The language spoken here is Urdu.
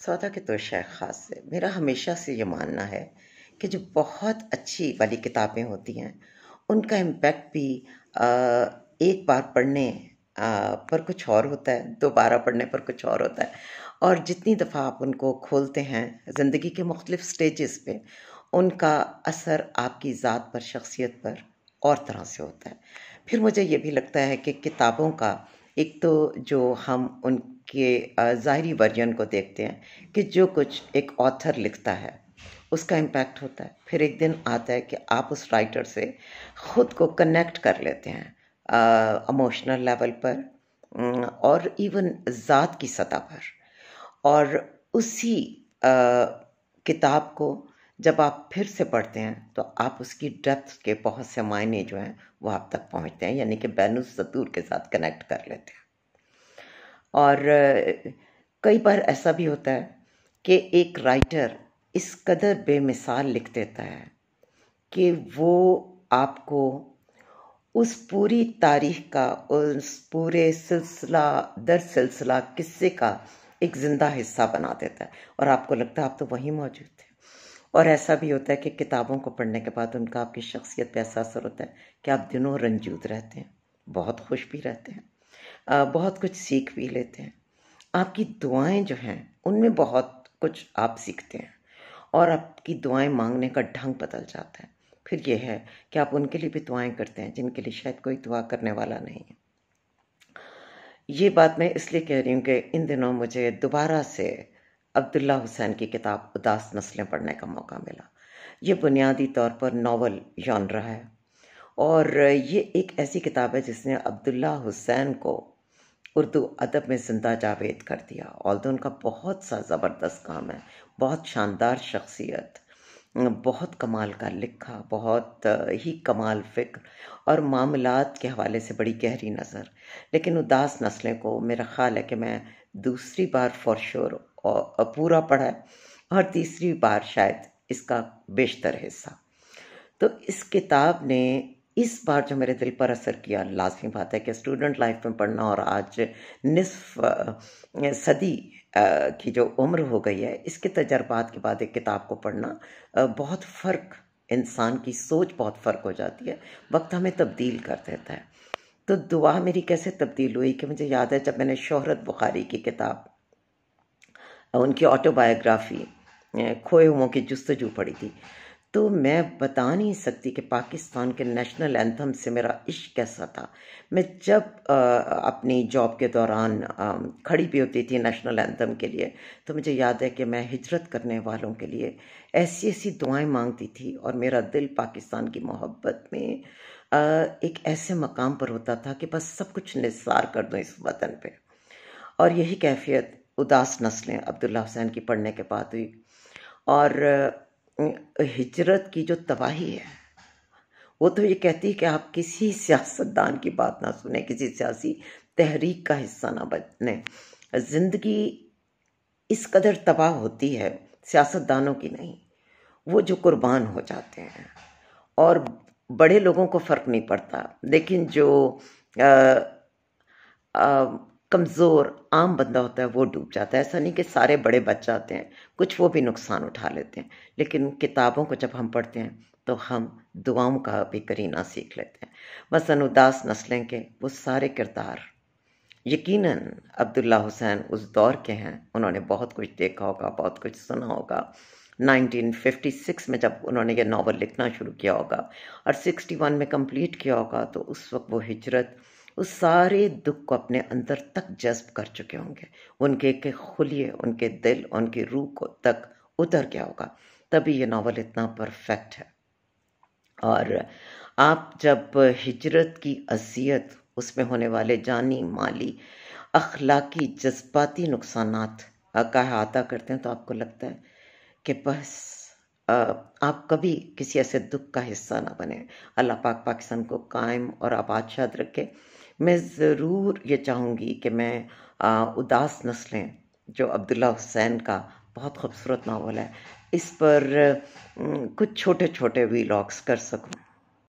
سودا کے تو شیخ خاص سے میرا ہمیشہ سے یہ ماننا ہے کہ جو بہت اچھی والی کتابیں ہوتی ہیں ان کا امپیکٹ بھی ایک بار پڑھنے پر کچھ اور ہوتا ہے، دوبارہ پڑھنے پر کچھ اور ہوتا ہے، اور جتنی دفعہ آپ ان کو کھولتے ہیں زندگی کے مختلف سٹیجز پہ ان کا اثر آپ کی ذات پر، شخصیت پر اور طرح سے ہوتا ہے۔ پھر مجھے یہ بھی لگتا ہے کہ کتابوں کا ایک تو جو ہم ان کے ظاہری ورژن کو دیکھتے ہیں کہ جو کچھ ایک آتھر لکھتا ہے اس کا امپیکٹ ہوتا ہے، پھر ایک دن آتا ہے کہ آپ اس رائٹر سے خود کو کنیکٹ کر لیتے ہیں ایموشنل لیول پر اور ایون ذات کی سطح پر، اور اسی کتاب کو جب آپ پھر سے پڑھتے ہیں تو آپ اس کی ڈیپتھ کے بہت سے معنی جو ہیں وہ آپ تک پہنچتے ہیں، یعنی کہ بین السطور کے ساتھ کنیکٹ کر لیتے ہیں۔ اور کئی بار ایسا بھی ہوتا ہے کہ ایک رائٹر اس قدر بے مثال لکھ دیتا ہے کہ وہ آپ کو اس پوری تاریخ کا، اس پورے سلسلہ در سلسلہ قصے کا ایک زندہ حصہ بنا دیتا ہے، اور آپ کو لگتا ہے آپ تو وہیں موجود تھے۔ اور ایسا بھی ہوتا ہے کہ کتابوں کو پڑھنے کے بعد ان کا آپ کی شخصیت پہ ایسا اثر ہوتا ہے کہ آپ دنوں رنجود رہتے ہیں، بہت خوش بھی رہتے ہیں، بہت کچھ سیکھ بھی لیتے ہیں۔ آپ کی دعائیں جو ہیں ان میں بہت کچھ آپ سیکھتے ہیں، اور آپ کی دعائیں مانگنے کا ڈھنگ بدل جاتا ہے۔ پھر یہ ہے کہ آپ ان کے لیے بھی دعائیں کرتے ہیں جن کے لیے شاید کوئی دعا کرنے والا نہیں ہے۔ یہ بات میں اس لیے کہہ رہی ہوں کہ ان دنوں مجھے دوبارہ سے عبداللہ حسین کی کتاب اداس نسلیں پڑھنے کا موقع ملا۔ یہ بنیادی طور پر ناول ژانر ہے، اور یہ ایک ایسی کتاب ہے جس نے عبداللہ حسین کو اردو ادب میں زندہ جاوید کر دیا۔ آلدو ان کا بہت سا زبردست کام ہے، بہت شاندار شخصیت، بہت کمال کا لکھا، بہت ہی کمال فکر اور معاملات کے حوالے سے بڑی گہری نظر۔ لیکن اداس نسلیں کو میرا خیال ہے کہ میں دوسری بار فور شور پورا پڑھا ہے، اور تیسری بار شاید اس کا بیشتر حصہ۔ تو اس کتاب نے اس بار جو میرے دل پر اثر کیا، لازمی بات ہے کہ اسٹوڈنٹ لائف میں پڑھنا اور آج نصف صدی کی جو عمر ہو گئی ہے، اس کے تجربات کے بعد ایک کتاب کو پڑھنا بہت فرق، انسان کی سوچ بہت فرق ہو جاتی ہے، وقت ہمیں تبدیل کر دیتا ہے۔ تو دعا میری کیسے تبدیل ہوئی کہ مجھے یاد ہے جب میں نے شہرت بخاری کی کتاب، ان کی آٹو بایوگرافی کھوئے ہوں کی جستجو پڑھی تھی، تو میں بتا نہیں سکتی کہ پاکستان کے نیشنل اینتھم سے میرا عشق کیسا تھا۔ میں جب اپنی جاب کے دوران کھڑی بھی ہوتی تھی نیشنل اینتھم کے لیے، تو مجھے یاد ہے کہ میں ہجرت کرنے والوں کے لیے ایسی ایسی دعائیں مانگتی تھی، اور میرا دل پاکستان کی محبت میں ایک ایسے مقام پر ہوتا تھا کہ بس سب کچھ نثار کر دوں اس وطن پہ۔ اور یہی کیفیت اداس نسلیں عبداللہ حسین کی پڑھنے کے بعد ہوئی۔ اور ہجرت کی جو تباہی ہے وہ تو یہ کہتی ہے کہ آپ کسی سیاستدان کی بات نہ سنیں، کسی سیاسی تحریک کا حصہ نہ بنیں۔ زندگی اس قدر تباہ ہوتی ہے سیاستدانوں کی نہیں، وہ جو قربان ہو جاتے ہیں، اور بڑے لوگوں کو فرق نہیں پڑتا، لیکن جو کمزور عام بندہ ہوتا ہے وہ ڈوب جاتا ہے۔ ایسا نہیں کہ سارے بڑے بچ جاتے ہیں، کچھ وہ بھی نقصان اٹھا لیتے ہیں، لیکن کتابوں کو جب ہم پڑھتے ہیں تو ہم دعاؤں کا بھی کرینہ سیکھ لیتے ہیں۔ مثلا اداس نسلیں کے وہ سارے کردار یقیناً عبداللہ حسین اس دور کے ہیں، انہوں نے بہت کچھ دیکھا ہوگا، بہت کچھ سنا ہوگا۔ 1956 میں جب انہوں نے یہ ناول لکھنا شروع کیا ہوگا اور 61 میں کمپلیٹ کیا ہوگا، تو اس وقت وہ ہجرت اس سارے دکھ کو اپنے اندر تک جذب کر چکے ہوں گے، ان کے خلیے، ان کے دل، ان کی روح کو تک اتر گیا ہوگا، تبھی یہ ناول اتنا پرفیکٹ ہے۔ اور آپ جب ہجرت کی اذیت، اس میں ہونے والے جانی، مالی، اخلاقی، جذباتی نقصانات کا احاطہ کرتے ہیں، تو آپ کو لگتا ہے کہ بس آپ کبھی کسی ایسے دکھ کا حصہ نہ بنیں۔ اللہ پاک پاکستان کو قائم اور آباد شاد رکھے۔ میں ضرور یہ چاہوں گی کہ میں اداس نسلیں جو عبداللہ حسین کا بہت خوبصورت ناول ہے، اس پر کچھ چھوٹے چھوٹے ویلاگز کر سکوں۔